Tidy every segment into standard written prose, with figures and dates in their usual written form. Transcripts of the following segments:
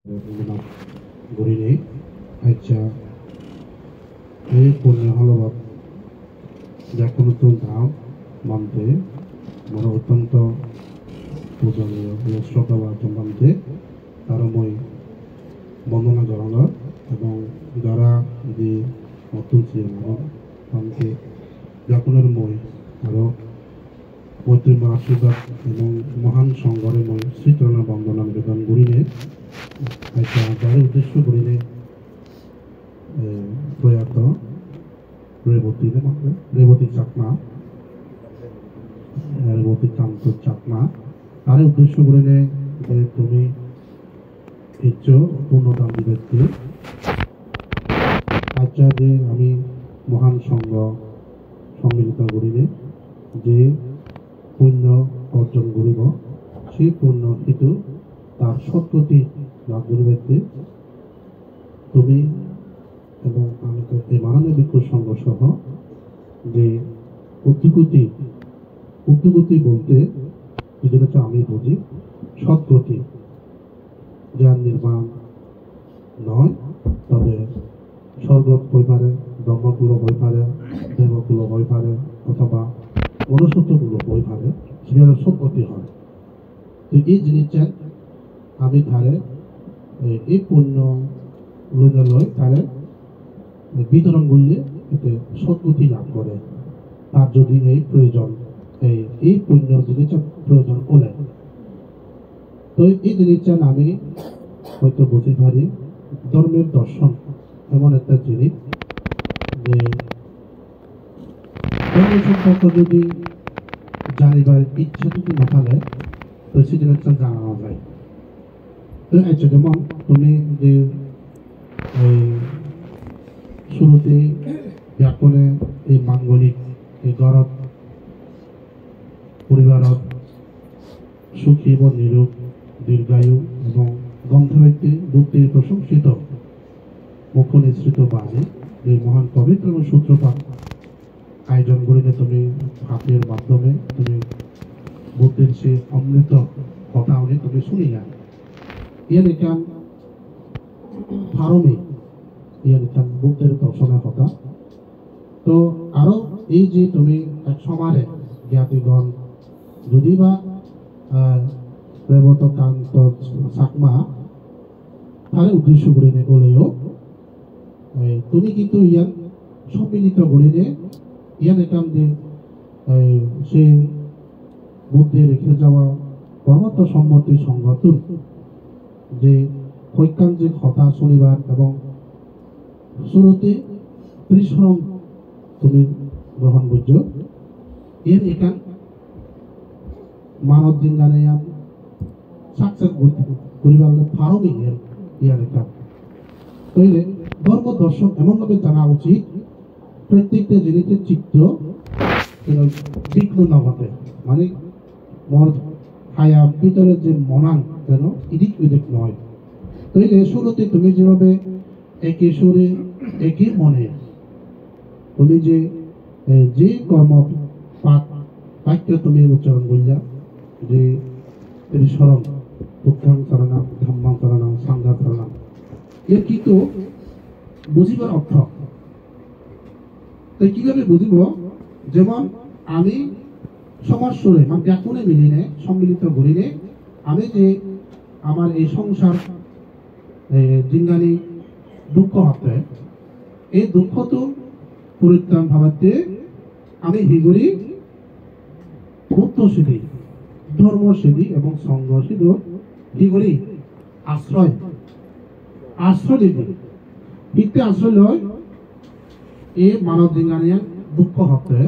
গড়িনি আচ্ছা এই পুণ্য হলবাদ ব্যাকুণত গাঁও মানতে ମୋର ଅତ୍ୟନ୍ତ ପୂଜନୀୟ ଶ୍ରଦ୍ଧାବା ସମ୍ବନ୍ଧে ତାର মই বন্দনা গ্রহণ এবং যারা যে নতুন তাকে ব্যাকুণের মই আরো মৈত্রীমা আশীর্বাদ এবং মহান সংঘরে মই শ্রীচরণের বন্দনা নিবেদন করিলে আচ্ছা যার উদ্দেশ্য করিলে প্রয়াত রেবতী চাকমা রেবতী কান্ত চাকমা তার উদ্দেশ্য করিলে যে তুমি ইচ্ছ পূর্ণদান দিবে আচ্ছা যে আমি মহান সংঘ সম্মিলিত করিলে যে পুণ্য অর্জন করিব সেই পুণ্য কিন্তু তার সৎগতি লাভ করিবে তুমি এবং আমি এই মাননীয় ভিক্ষু সংঘ সহ যে উদ্যোগতি বলতে যেটা আমি বুঝি সৎগতি জ্ঞান নির্মাণ নয়, তবে স্বর্গ হয়ে পারে, ব্রহ্মকুল হয়ে পারে, দেবকুল হয়ে পারে, অথবা মনুষ্যত্বগুলো হয়ে পারে, সেগুলো সৎগতি হয়। তো এই জিনিসটা আমি ধারে এই পুণ্য লয় তারে বিতরণ করলে এতে সৎগতি লাভ করে। তার যদি এই প্রয়োজন এই পুণ্য জিনিসটা প্রয়োজন হলে তো এই জিনিসটা আমি হয়তো বুঝতে পারি ধর্মের দর্শন এমন একটা জিনিস যে ধর্ম সম্পর্ক যদি জানিবার ইচ্ছা যদি না থাকে তো সেই জিনিসটা জানানো যায়। তো আচ্ছা যেমন তুমি যে শুরুতে ব্যাপনে এই মাঙ্গলিক এই ঘরত পরিবারত সুখী এবং নিরোগ দীর্ঘায়ু এবং গন্ধব্যক্তি দুঃখের প্রশংসিত মুখ্য নিঃসৃত বাণী এই মহান পবিত্র এবং সূত্রপাত আয়োজন করিলে তুমি হাতের মাধ্যমে তুমি বুদ্ধের সে অমৃত কথা উনি তুমি শুনিয়া ইয়ার এখান ফারমে ইয়ার এখান বুদ্ধের দর্শনের কথা। তো আরো এই যে তুমি এক সমারে জ্ঞাতিগণ যদি বা রেবত কান্ত চাকমা তার উদ্দেশ্য করে বলেও তুমি কিন্তু ইয়ান সম্মিলিত করিলে ইয়ান একাম যে সেই বুদ্ধে রেখে যাওয়া পরমাত্ম সম্মতি সংগঠন যে ঐকান্তিক কথা শনিবার এবং শুরুতে ত্রিশ্রম তুমি গ্রহণ করছো এর একান মানব জিঙ্গানে সাকসেস পরিবার ফারমি ইয়ার একান তৈলে ধর্ম দর্শক এমনভাবে জানা উচিত প্রত্যেকটা জিনিসের চিত্র বিঘ্ন না ঘটে, মানে মর হায়া ভিতরে যে মনান যেন ইদিক উদিক নয়। তৈলে শুরুতে তুমি যেভাবে একই সুরে একই মনে তুমি যে কর্ম বাক্য তুমি উচ্চারণ করলা যে স্মরণ বুদ্ধাং শরণাম ধম্মাং শরণাম সাংঘাং শরণাম এর কিন্তু বুঝিবার অর্থ তাই কিভাবে বুঝিব, যেমন আমি সমাজ সুরে মানে ব্যাকুণে মিলিনে সম্মিলিত করিলে আমি যে আমার এই সংসার জিঙ্গানি দুঃখ হতে এই দুঃখ তো পরিত্রাণ ভাবাতে আমি হিগুরি বুদ্ধ সিদ্ধি ধর্ম সিদ্ধি এবং সংঘ সিদ্ধ হিগুরি আশ্রয় দিদি হিতে আশ্রয় লয় এই মানব জিঙ্গানিয়া দুঃখ হতে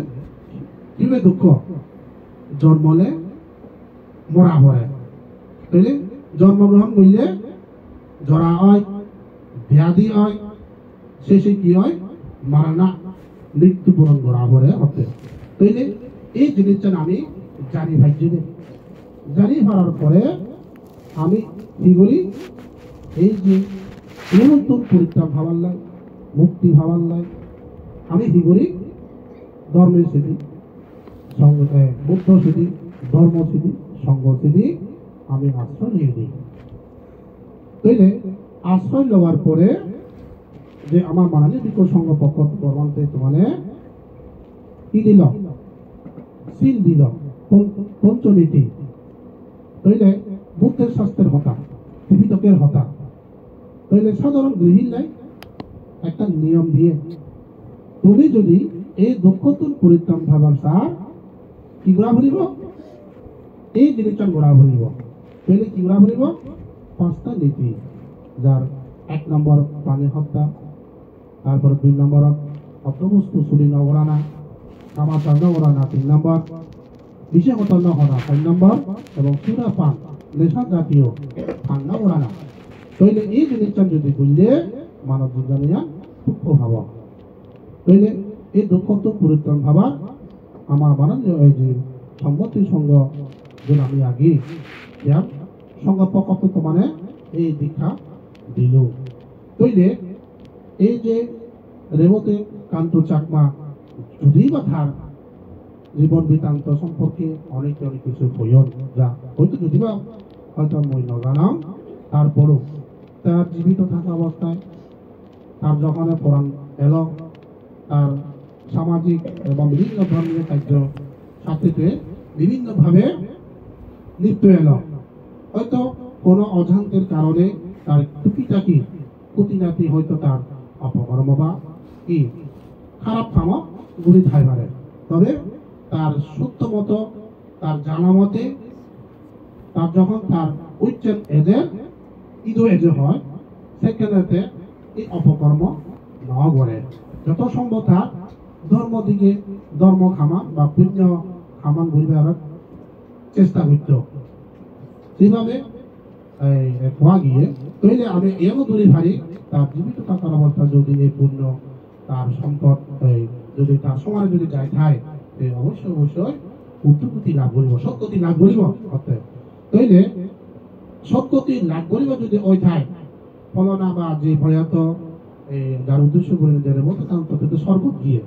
কিভাবে দুঃখ জন্মলে মরা হয় তাইলে জন্মগ্রহণ করলে জরা হয় ব্যাধি হয় শেষে কি হয় মারা না মৃত্যুবরণ করা হতে তাইলে এই জিনিসটা আমি জানি ভাই জানি হওয়ার পরে আমি কি করি এই যে নতুন পরিত্রাণ ভাবার লাই মুক্তি ভাবার লাই আমি কি করি ধর্মের সিদ্ধি বুদ্ধ সিদ্ধি ধর্ম সিদ্ধি সংঘ সিদ্ধি আমি আশ্রয় নিয়ে দিই। তইলে আশ্রয় লওয়ার পরে যে আমার মানানি বিকল সংঘ পক্ষ বর্মান্তে মানে কি দিল সিল দিল পঞ্চনীতি তইলে বুদ্ধের শাস্ত্রের হতা ত্রিপিটকের হতা তইলে সাধারণ গৃহীলাই একটা নিয়ম দিয়ে তুমি যদি এই দক্ষতুন পরিত্রাণ ভাবার সার কি গুড়া ভরিব এই জিনিসটা গোড়া ভরিব তইলে কি গুড়া ভরিব 5টা নীতি যার 1 নম্বর পানি হত্যা তারপরে 2 নম্বর অর্থবস্তু চুরি নগরানা কামাচার নগরানা 3 নম্বর বিষয়গত নহরা 4 নম্বর এবং সুরা পান নেশা জাতীয় পান নগরানা তইলে এই জিনিসটা যদি বুঝলে মানব জীবনে সূক্ষ্ম ভাব তইলে এই দক্ষত্ব পরিত্রাণ ভাবার আমার মাননীয় এই যে সম্মতি সংঘ যে আমি আগে ইয়ার সংঘ পক্ষ মানে এই দীক্ষা দিল তইলে এই যে রেবতী কান্ত চাকমা যদি বা তার জীবন বৃত্তান্ত সম্পর্কে অনেক কিছু হইল যা হয়তো যদি বা হয়তো মই নজানাম তারপরও তার জীবিত থাকা অবস্থায় তার যখন পরাণ এলো তার সামাজিক এবং বিভিন্ন ধর্মীয় কার্য সাথে বিভিন্নভাবে লিপ্ত এলো হয়তো কোনো অজান্তের কারণে তার টুকিটাকি খুঁটিনাটি হয়তো তার অপকর্ম বা কি খারাপ কামও গুলি ঠাই পারে তবে তার সত্য মতো তার জানা মতে তার যখন তার উচ্চেন এজের ইদো এজে হয় সেখানেতে এই অপকর্ম ন করে যত সম্ভব তার ধর্ম দিকে ধর্ম খামা বা পুণ্য খামান বলবার চেষ্টা করত সেইভাবে খোয়া গিয়ে তৈলে আমি এমন দূরে ভারি তার জীবিত থাকার অবস্থা যদি এই পুণ্য তার সম্পদ যদি তার সময় যদি যায় খায় অবশ্যই অবশ্যই উত্তরগতি লাভ করিব সৎগতি লাভ করিব তৈলে সৎগতি লাভ করিব যদি ওই ঠাই ফলনা বা যে ভয়াত যার উদ্দেশ্য করে যে মতো তাতে স্বর্গ গিয়ে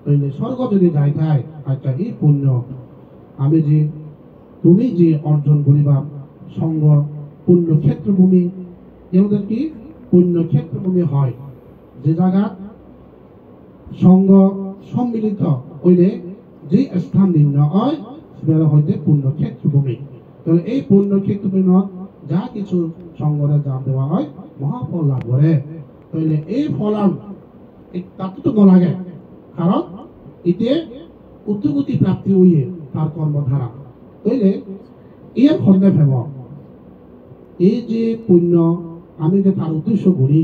তৈলে স্বর্গ যদি যায় খায় আচ্ছা এই পুণ্য আমি যে তুমি যে অর্জন করিবা সঙ্গ পুণ্য ক্ষেত্রভূমি এমন কি পুণ্য ক্ষেত্রভূমি হয় যে জায়গা সঙ্গ সম্মিলিত হইলে যে স্থান নির্ণয় হয় সেটা হইতে পুণ্য ক্ষেত্রভূমি তাহলে এই পুণ্য ক্ষেত্রভূমি যা কিছু সঙ্গরে যা দেওয়া হয় মহাফল লাভ করে তাহলে এই ফলান তাতে তো লাগে কারণ এতে উদ্যোগতি প্রাপ্তি হইয়ে তার কর্মধারা তাইলে এর খন্ডে ভেব এই যে পুণ্য আমি যে তার উদ্দেশ্য করি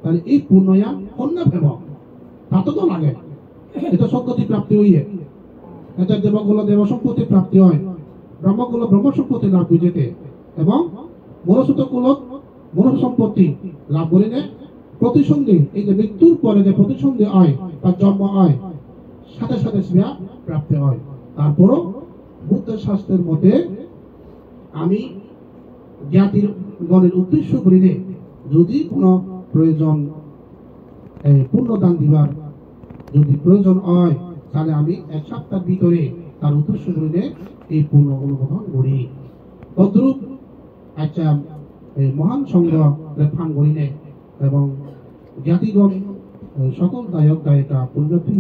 তাহলে এই পুণ্যয়া খন্ডে ভেব তাতে তো লাগে এটা সদ্গতি প্রাপ্তি হইয়ে এটা দেবগুলো দেব সম্পত্তি প্রাপ্তি হয় ব্রহ্মগুলো ব্রহ্ম সম্পত্তি লাভ বুঝেতে এবং মনুষ্যত কুলত মনুষ্য সম্পত্তি লাভ করিলে প্রতিসন্ধি এই যে মৃত্যুর পরে যে প্রতিসন্ধি হয় তার জন্ম হয় সাথে সাথে সেটা প্রাপ্তি হয় তারপরও বুদ্ধের শাস্ত্রের মধ্যে আমি জ্ঞাতির গণের উদ্দেশ্য করিলে যদি কোনো প্রয়োজন পুণ্যদান দিবার যদি প্রয়োজন হয় তাহলে আমি 1 সপ্তাহের ভিতরে তার উদ্দেশ্য করিলে এই পুণ্য অনুমোদন করি তদ্রূপ আচ্ছা মহান সংঘ রেফান করিলে এবং জ্ঞাতিগণ সকল দায়ক দায়িকা পুণ্যতি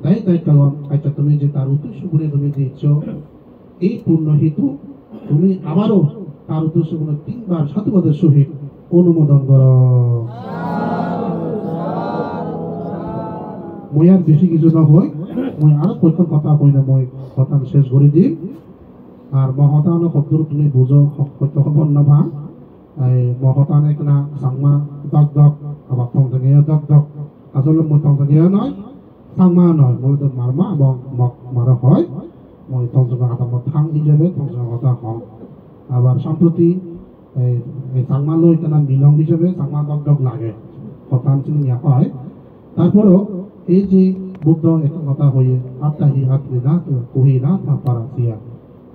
দায়ক দায়িকাগণ আচ্ছা তুমি যে তার উদ্দেশ্য করে তুমি দিচ্ছ এই পুণ্য হেতু তুমি আবারও তার উদ্দেশ্য করে 3 বার সাধুবাদের সহিত অনুমোদন করো মই আর বেশি কিছু না হয় মই আরো কয়েকটা কথা কই না মই কথা শেষ করে দিই আর মহতান শব্দ তুমি বুঝো সত্য খবর না ভা মহতান একনা সাংমা দক দক আবার তংজনিয়া দক দক আসলে মই তংজনিয়া নয় সাংমা নয় মই তো মারমা এবং মক মারা হয় মই তংজনা আতামত থাং হিসেবে তংজনা কথা হন আবার সম্প্রতি এই সাংমা লই কেনা মিলং হিসেবে সাংমা দক দক লাগে হতান চিনি হয় তারপরও এই যে বুদ্ধ একটা কথা হয়ে আত্মাহি আত্মে না তো কুহি না থা পারাসিয়া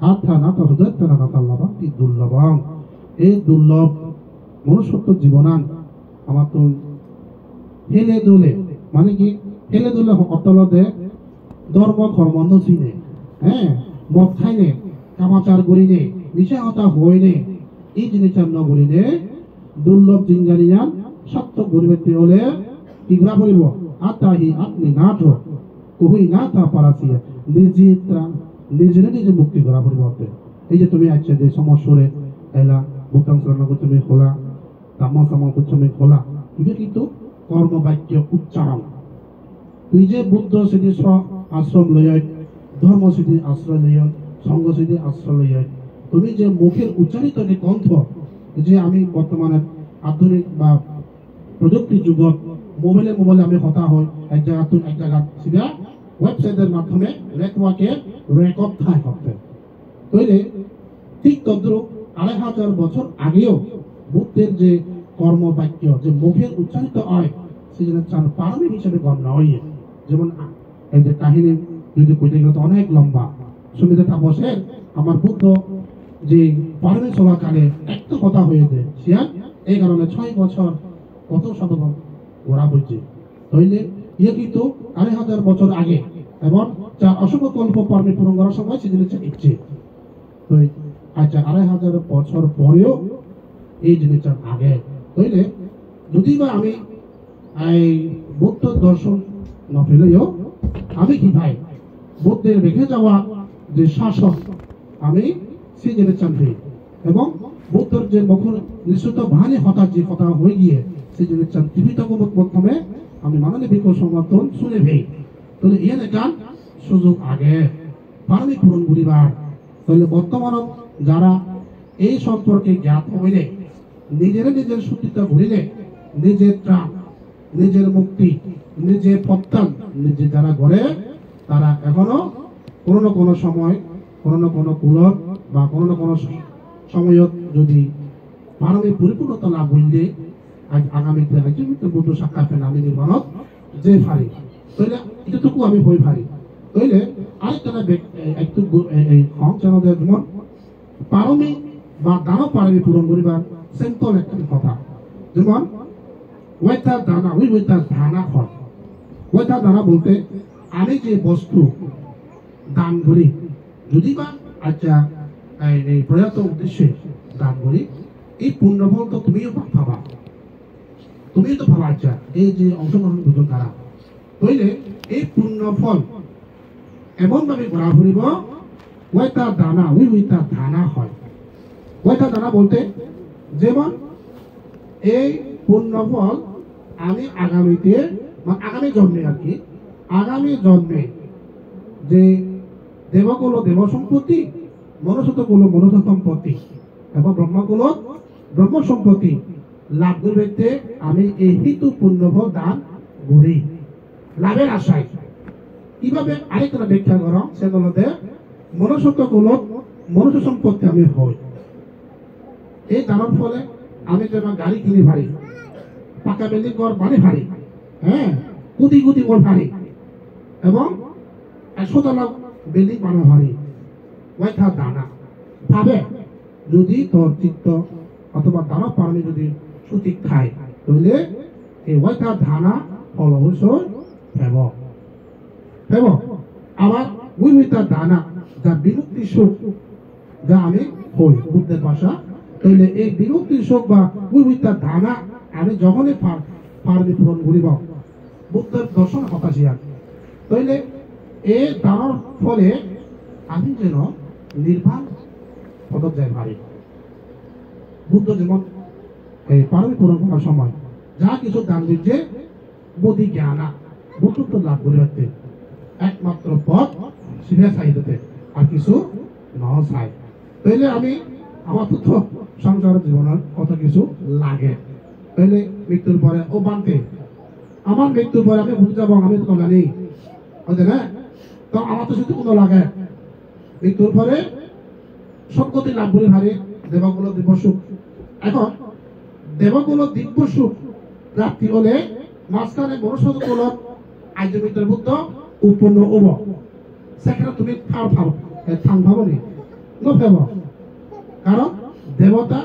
আত্মা না তো হৃদয় না কথা লবান্তি দুর্লভং এই দুর্লভ মনুষ্যত্ব জীবনান আমার তো হেলে দোলে মানে কি হেলে দোলে অতলতে ধর্ম কর্ম নচিনে হ্যাঁ মদ খাইনে কামাচার করিনে নিশা হতা হইনে এই জিনিসটা ন করিলে দুর্লভ জিঞ্জানিয়ান সত্য গরিবেতে হলে কি ঘোরা পড়িব আতাহি আপনি না তো কহুই না তা পারাসিয়া নিজে নিজে মুক্তি ঘোরা পড়িব এই যে তুমি আচ্ছা যে সমস্যরে এলা বুতাম শ্রবণ তুমি খোলা তাম সামল তুমি খোলা এটা কিন্তু কর্মবাক্য উচ্চারণ তুই যে বুদ্ধ সিদ্ধি আশ্রম লয় ধর্ম সিদ্ধি আশ্রয় লয় সংঘ সিদ্ধি আশ্রয় লয় তুমি যে মুখের উচ্চারিত যে কণ্ঠ যে আমি বর্তমানে আধুনিক বা প্রযুক্তি যুগত মোবাইলে আমি কথা হয় এক জায়গা সিধা ওয়েবসাইটের মাধ্যমে নেটওয়ার্কে রেকর্ড থাকে করতে তৈরি ঠিক তদ্রুপ ২৫০০ বছর আগেও বুদ্ধের যে কর্মবাক্য যে মুখের উচ্চারিত হয় সেজন্য চার পারমিক হিসেবে গণ্য হয় যেমন এই যে কাহিনী যদি কইতে গেলে তো অনেক লম্বা সুবিধা তাপসের আমার বুদ্ধ যে পারমে চলাকালে একটা কথা হয়ে যায় সিয়ান এই কারণে ৬ বছর কত শতকম ওরা বলছে তাইলে ইয়ে কিন্তু ২৫০০ বছর আগে এবং যার অসংখ্য কল্প পারমে পূরণ করার সময় সে জিনিসটা ইচ্ছে তো আচ্ছা ২৫০০ বছর পরেও এই জিনিসটা আগে তাইলে যদি বা আমি এই বুদ্ধ দর্শন না ফেলেও আমি কি ভাই বুদ্ধের রেখে যাওয়া যে শাসন আমি সেই জিনিস চান্দি এবং বুদ্ধর যে মুখর নিশ্চিত ভানে হঠাৎ যে কথা হয়ে গিয়ে সেই জিনিস চান টিভিত মাধ্যমে আমি মাননীয় বিকল্প সমর্থন শুনে ভেই তাহলে ইয়ে গান সুযোগ আগে পারমিক পূরণ করিবার তাহলে বর্তমান যারা এই সম্পর্কে জ্ঞাত হইলে নিজের সত্যতা ভুলিলে নিজের ত্রাণ নিজের মুক্তি নিজের প্রত্যান নিজে যারা গড়ে তারা এখনো কোনো না কোনো সময় কোনো না কোনো কুলত বা কোনো না কোনো সময়ত যদি মানবিক পরিপূর্ণতা লাভ হইলে আগামীতে একজন বুদ্ধ সাক্ষাৎ পেন আমি নির্মাণত যে পারি তাইলে এটুকু আমি হয়ে পারি তাইলে আরেকটা একটু এই হং চ্যানেলের যেমন পারমিক বা দানব পারমিক পূরণ করিবার সিম্পল একটা কথা যেমন ওয়েতা দানা ওয়েতা ধানা হয় ওয়েতা দানা বলতে আমি যে বস্তু দান করি যদি বা আচ্ছা এই প্রয়াত উদ্দেশ্যে দান করি এই পুণ্যফল তো তুমিও পাবা তুমিও তো পাবা আচ্ছা এই যে অংশগ্রহণ দুজন তারা তাইলে এই পুণ্যফল এমন ভাবে ঘোরা ফুরিব ওয়েতা দানা ওইটা ধানা হয় ওয়েতা দানা বলতে যেমন এই পুণ্যফল আমি আগামীতে বা আগামী জন্মে আর কি আগামী জন্মে যে দেবকুল দেব সম্পত্তি মনুষ্যকুল মনুষ্য সম্পত্তি এবং ব্রহ্মকুল ব্রহ্ম সম্পত্তি লাভ করতে আমি এই হিতু পুণ্যফল দান করি লাভের আশায় কিভাবে আরেকটা ব্যাখ্যা করা সেগুলোতে মনুষ্যকুল মনুষ্য সম্পত্তি আমি হই এই দানের ফলে আমি যেমন গাড়ি কিনে পারি পাকা বিল্ডিং ঘর বাড়ি পারি হ্যাঁ কোটি কোটি ঘর পারি এবং ১০০ তলা বিল্ডিং বানানো পারি ওইটা দানা ভাবে যদি তোর চিত্ত অথবা দানব পারমি যদি সঠিক খায় তাহলে এই ওইটা ধানা ফল অবশ্যই ফেব ফেব আবার ওইটা দানা যা বিমুক্তি সুখ যা আমি হই বুদ্ধের ভাষা তাহলে এই বিমুক্তি সুখ বা ওইটা ধানা আমি যখনই পারমি পূরণ করিব বুদ্ধের দর্শন হতাশিয়া তাইলে এই দানের ফলে আমি যেন নির্বাণ পদক যাই পারি বুদ্ধ যেমন এই পারমি পূরণ করার সময় যা কিছু দান দিচ্ছে বোধি জ্ঞানা বুদ্ধত্ব লাভ করিতে একমাত্র পথ সিধা চাহিদাতে আর কিছু ন চাই তাইলে আমি আমার তো সংসার জীবনের কত কিছু লাগে তাইলে মৃত্যুর পরে ও বানতে আমার মৃত্যুর পরে আমি বুঝে যাবো আমি তো জানি বুঝলে না তো আমার তো শুধু কোনো লাগে মৃত্যুর পরে সৎগতি লাভ করে হারে দেবকুল দিব্য সুখ এখন দেবকুল দিব্য সুখ প্রাপ্তি হলে মাঝখানে মনুষ্যকুল আর্য মিত্র বুদ্ধ উৎপন্ন হব সেখানে তুমি থাং ভাবনি নফেব কারণ দেবতা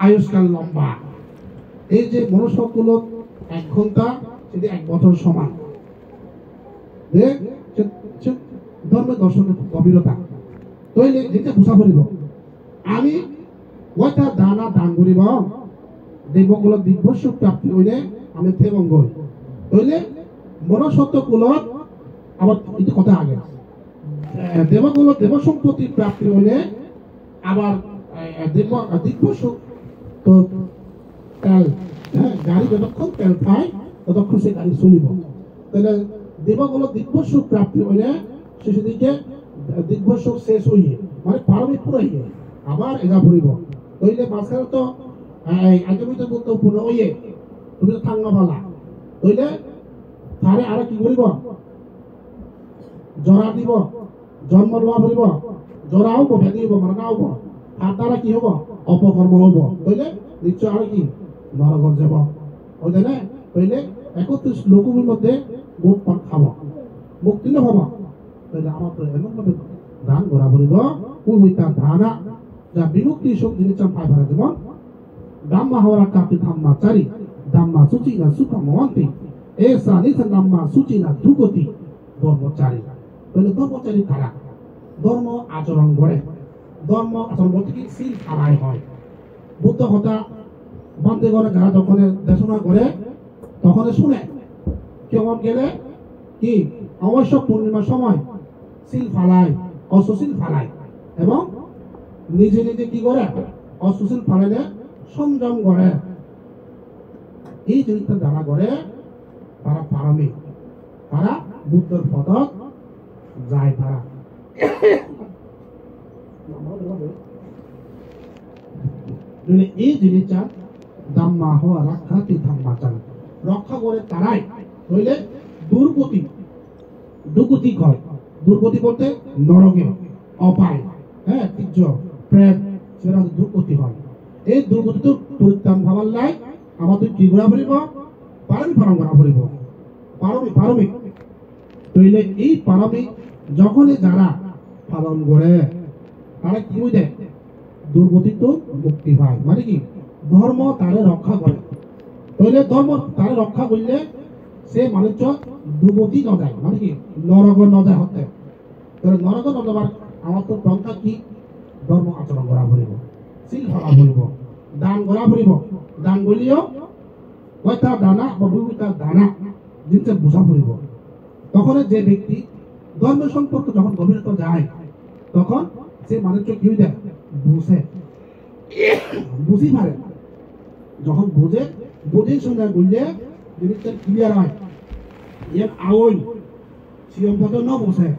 আয়ুষ্কাল লম্বা এই যে মনুষ্যকুল ১ ঘন্টা যদি ১ বছর সমান ধর্মের দর্শনের গভীরতা তৈলে যেটা বুঝা পড়িব আমি ওইটা দানা দান করিব দেবকুল দিব্যস্য প্রাপ্তি হইলে আমি মঙ্গল হইলে মনসত্ব কুলত আবার এটা কথা আগে দেবকুল দেব সম্পত্তি প্রাপ্তি হইলে আবার দিব্যস্য তো তেল গাড়ি যতক্ষণ তেল খায় ততক্ষণ সে গাড়ি চলিব তাহলে দেবকুল দিব্যস্য প্রাপ্তি হইলে শেষের দিকে দিব্যস্য শেষ হইয়ে মানে পারমিক পুরাইয়ে আবার এগা ফুরিব হইলে মাঝখানে তো আজমিত গুরুত্বপূর্ণ হইয়ে তুমি তো থাঙ্গা পালা হইলে তারে আর কি করিব জরা দিব জন্ম লওয়া ফুরিব জরা হব ব্যাধি হব মারা হব আর তারা কি হব অপকর্ম হব হইলে নিশ্চয় আর কি নরকত যাব হইলে না হইলে 31 লোকের মধ্যে মুখ পাক খাব মুক্তি না হব তাহলে আমার তো এমন ভাবে দান করা ফুরিব উইতা ধানা যা বিমুক্তি সুখ জিনিস পাই পারে যেমন Dhamma hora kati dhamma cari, dhamma suci na suka mewanti, esa nisa dhamma suci na dugoti, dharma cari. Jadi dharma cari kara, dharma ajaran gore, dharma ajaran boti ki sil karai hoy. Buddha hota bande gore jara jokhone deshona gore, tokhone shune, kemon gele ki awasyok purnima somoy sil phalai, অসুশীল ফালাই এবং নিজে নিজে কি করে অসুশীল ফালাইলে সংযম করে এই জিনিসটা যারা করে তারা পারমিক তারা বুদ্ধের পদক যায় তারা এই জিনিসটা দাম্মা হওয়া রক্ষা কি ধাম্মা চান রক্ষা করে তারাই হইলে দুর্গতি হয় দুর্গতি বলতে নরকে অপায় হ্যাঁ তীর্য প্রেত সেটা দুর্গতি হয় এই দুর্গতি তো পরিত্রাণ ভাবার লাই আমাদের কি ঘোরা ফুরিব পারমিক পালন করা ফুরিব পারমিক তইলে এই পারমিক যখনই যারা পালন করে তারা কি হয়ে যায় দুর্গতি তো মুক্তি পায় মানে কি ধর্ম তারে রক্ষা করে তইলে ধর্ম তারে রক্ষা করলে সে মানুষ দুর্গতি ন যায় মানে কি নরক ন যায় হতে তাহলে নরক ন যাবার আমার তো পন্থা কি ধর্ম আচরণ করা ফুরিব সিল ধরা ফুরিব দান করা ফুরিব দান বলিও কয়টা দানা বা দুইটা দানা জিনিসটা বোঝা ফুরিব তখন যে ব্যক্তি ধর্ম সম্পর্কে যখন গভীরতা যায় তখন সে মানুষ কি হয়ে যায় বুঝি পারে যখন বুঝে শুনে বুঝলে জিনিসটা ক্লিয়ার হয় ইয়ার আউন সিএম পদ ন বসে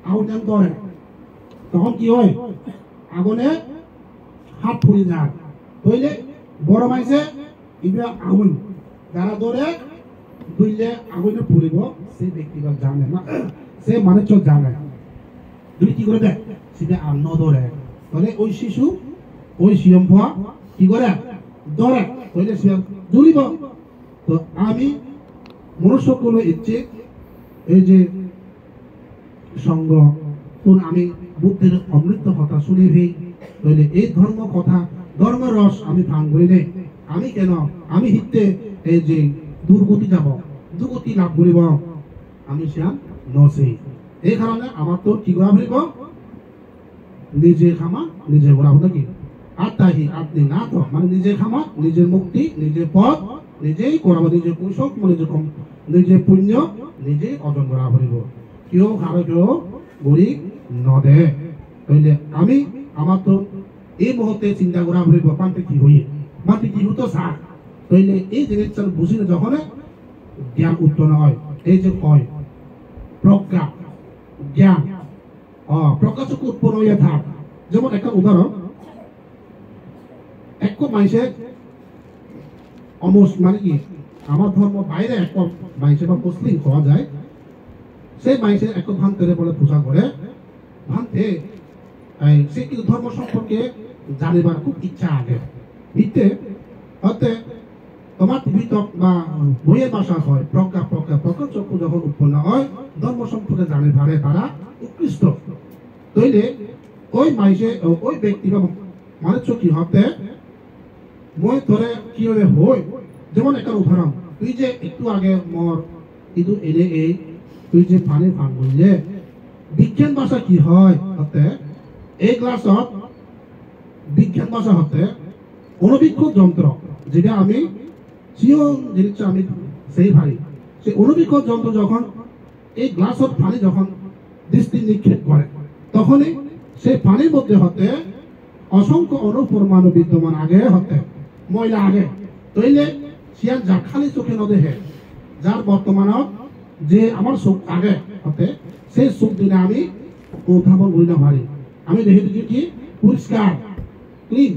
আউন নাম ধরে তখন কি হয় আগুনে হাত ফুরি যায় তইলে বড় মাইছে ইবা আগুন যারা ধরে দুইলে আগুনে ফুরিব সেই ব্যক্তিগত জানে না সে মানুষ জানে যদি কি করে দেয় সেটা আর ন ধরে তাহলে ওই শিশু ওই সিএম কি করে ধরে তইলে সে জ্বলিব তো আমি মনুষ্য কোনো ইচ্ছে এই যে সঙ্গ আমি বুদ্ধের অমৃত কথা শুনে ভেই তাহলে এই ধর্ম কথা ধর্ম রস আমি ভাঙ করি নেই আমি কেন আমি হিতে এই যে দুর্গতি লাভ করিব আমি শ্যাম নসে এই কারণে আমার তো কি করা ফুরিব নিজে খামা নিজে করা হতো কি আত্মাহি আপনি না তো মানে নিজে খামা নিজের মুক্তি নিজের পথ নিজেই করাবো নিজের কৌশল নিজের পুণ্য নিজে অর্জন করা ফুরিব কেউ কারো কেউ গরিব নদে তাইলে আমি আমার তো এই মুহূর্তে চিন্তা করা ফুরিব পান্তে কি হইয়ে মাটি কি হতো সার তাইলে এই জিনিসটা বুঝিলে যখন জ্ঞান উৎপন্ন হয় এই যে কয় প্রজ্ঞা জ্ঞান প্রকাশক উৎপন্ন হইয়া থাক যেমন একটা উদাহরণ এক মানুষের মানে কি আমার ধর্ম বাইরে এক মানুষের বা মুসলিম হওয়া যায় সেই মানুষের এক ভান্তের বলে পূজা করে ভান্তে সে কিন্তু ধর্ম সম্পর্কে জানিবার খুব ইচ্ছা আগে ভিত্তে হতে তোমার ভিতক বা বইয়ের ভাষা হয় প্রকাশক যখন উৎপন্ন হয় ধর্ম সম্পর্কে জানি পারে তারা উৎকৃষ্ট তইলে ওই মানুষে ওই ব্যক্তি বা মানুষ কি হতে মই ধরে কি হলে হই যেমন একটা উদাহরণ তুই যে একটু আগে মর কিন্তু এনে এই তুই যে পানি পান করলে বিজ্ঞান ভাষা কি হয় হতে এই ক্লাসত বিজ্ঞান ভাষা হতে অনুবীক্ষক যন্ত্র যেটা আমি চিয়ন জিনিসটা আমি সেই ভাই সেই অনুবীক্ষ যন্ত্র যখন এই গ্লাসত পানি যখন দৃষ্টি নিক্ষেপ করে তখনই সেই পানির মধ্যে হতে অসংখ্য অনুপরমাণু বিদ্যমান আগে হতে ময়লা আগে তৈলে সিয়ার যা খালি চোখে নদেহে যার বর্তমানত যে আমার চোখ আগে হতে সেই চোখ দিনে আমি উত্থাপন করি না পারি আমি দেখি দিচ্ছি কি পরিষ্কার ক্লিন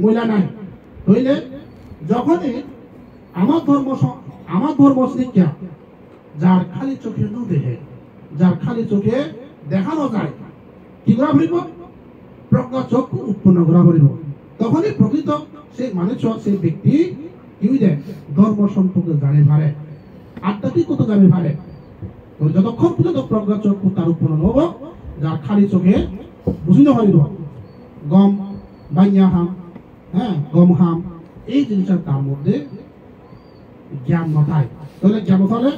ময়লা নাই তৈলে যখনই আমার ধর্ম শিক্ষা যার খালি চোখে ন দেখে যার খালি চোখে দেখানো যায় কি করা পারিব প্রজ্ঞা চক্ষু উৎপন্ন করা পারিব তখনই প্রকৃত সেই মানুষ সেই ব্যক্তি কি দেয় ধর্ম সম্পর্কে জানি পারে আধ্যাত্মিকতা জানি পারে যতক্ষণ পর্যন্ত প্রজ্ঞা চক্ষু তার উৎপন্ন নহব যার খালি চোখে বুঝি নপারিব গম বাইয়া হাম হ্যাঁ গম হাম এই জিনিসটা তার মধ্যে জ্ঞান নথায় তাহলে জ্ঞান নথালে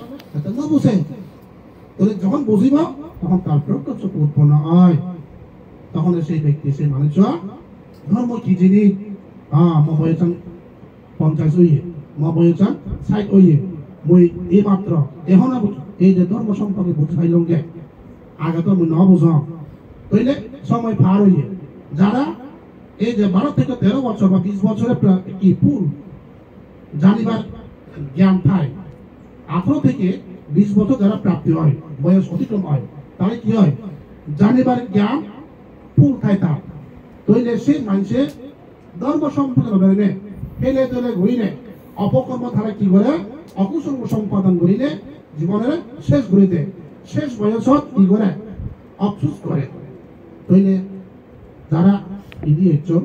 বুঝে তাহলে যখন বুঝিব তখন তার প্রজ্ঞা চক্ষু উৎপন্ন হয় তখন সেই ব্যক্তি সেই মানুষ ধর্ম কি জিনিস মহয়েছান 50 হইয়ে মহয়েছান 60 হইয়ে মই এই মাত্র এখন এই যে ধর্ম সম্পর্কে বুঝাইলাম গে আগে তো মই ন বুঝাম তাইলে সময় পার হইয়ে যারা এই যে 12 থেকে 13 বছর বা 20 বছরের কি পুর জানিবার জ্ঞান থাকে 18 থেকে 20 বছর যারা প্রাপ্তি হয় বয়স অতিক্রম হয় তাহলে কি হয় জানিবার জ্ঞান ফুল থাকে তার তৈলে সেই মানুষে ধর্ম সম্পর্কে বেরোনে ফেলে তোলে ঘুরিনে অপকর্ম ধারা কি করে অকুসঙ্গ সম্পাদন করিলে জীবনের শেষ ঘুরিতে শেষ বয়সত কি করে অফসোস করে তৈলে যারা ইনি একজন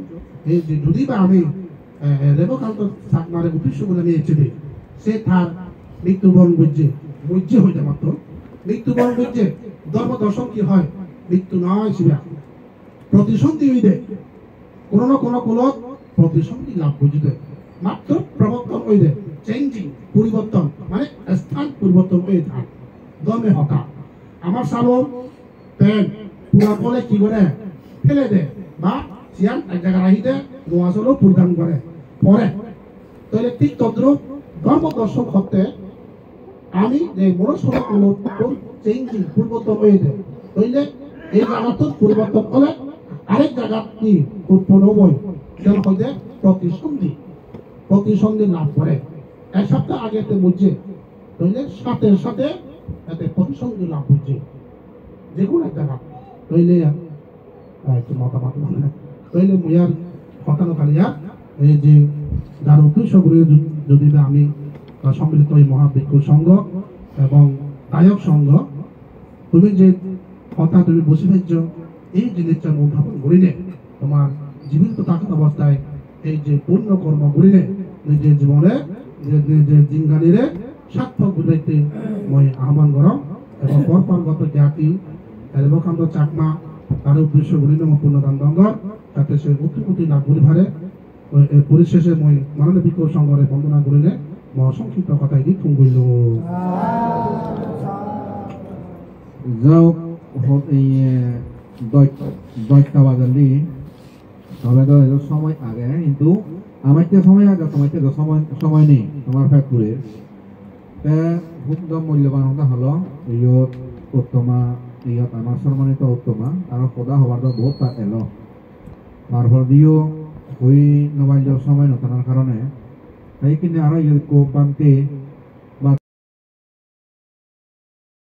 এই যে যদি বা আমি রেবকান্ত সাকমারে উদ্দেশ্য বলে আমি এসেছি সে তার মৃত্যুবরণ বুঝছে হইতে মাত্র মৃত্যুবরণ বুঝছে ধর্ম দর্শন কি হয় মৃত্যু নয় শিবা প্রতিসন্ধি হইতে কোন না কোন কুলত প্রতিসন্ধি লাভ বুঝতে মাত্র প্রবর্তন হইতে চেঞ্জিং পরিবর্তন মানে স্থান পরিবর্তন হয়ে থাক দমে হতা আমার সালন পেন পুরা কলে কি করে ফেলে দে বা সিয়ান এক জায়গায় রাখিতে নোয়াজলও পরিধান করে পরে তাহলে ঠিক তদ্রুপ ধর্ম দর্শক হতে আমি যে মনস্বতা চেঞ্জিং পরিবর্তন হয়ে যায় তাইলে এই জায়গাত পরিবর্তন হলে আরেক জায়গা কি উৎপন্ন হই সেটা হইতে প্রতিসন্ধি লাভ করে এক সপ্তাহ আগে বুঝছে তাইলে সাথে সাথে এতে প্রতিসন্ধি লাভ হচ্ছে যে কোনো এক জায়গা তাইলে একটু মতামত তাইলে মুয়ার হতানো কালিয়া এই যে যার উদ্দেশ্য করে যদি আমি সম্মিলিত এই মহাভিক্ষু সংঘ এবং গায়ক সংঘ তুমি যে কথা তুমি বসে ফেলছ এই জিনিসটা উত্থাপন করিলে তোমার জীবিত থাকা অবস্থায় এই যে পূর্ণ কর্ম করিলে নিজের জীবনে যে জিঙ্গানিরে সার্থক বুঝাইতে মই আহ্বান করো এবং পরপরগত জাতি রেবকান্ত চাকমা তার উদ্দেশ্য করিলে মই পূর্ণদান দঙ্গর যাতে সে উত্তরপতি লাভ করি পারে পরিশেষে মই মাননীয় ভিক্ষু সংঘরে বন্দনা করিলে মই সংক্ষিপ্ত কথা এটি ফোন করিল যাও এই দশটা বাজালি তবে তো সময় আগে কিন্তু আমার তো সময় আগে তোমার তো সময় নেই তোমার ফ্যাক্টরির খুব মূল্যবান কথা হলো ইয়ত উত্তমা ইয়ত আমার সম্মানিত উত্তমা আর সদা হবার তো বহুত এলো তারপর দিও ওই নবাইল সময় নতানোর কারণে সেইখিনি আরো ইয়ত কোপান্তে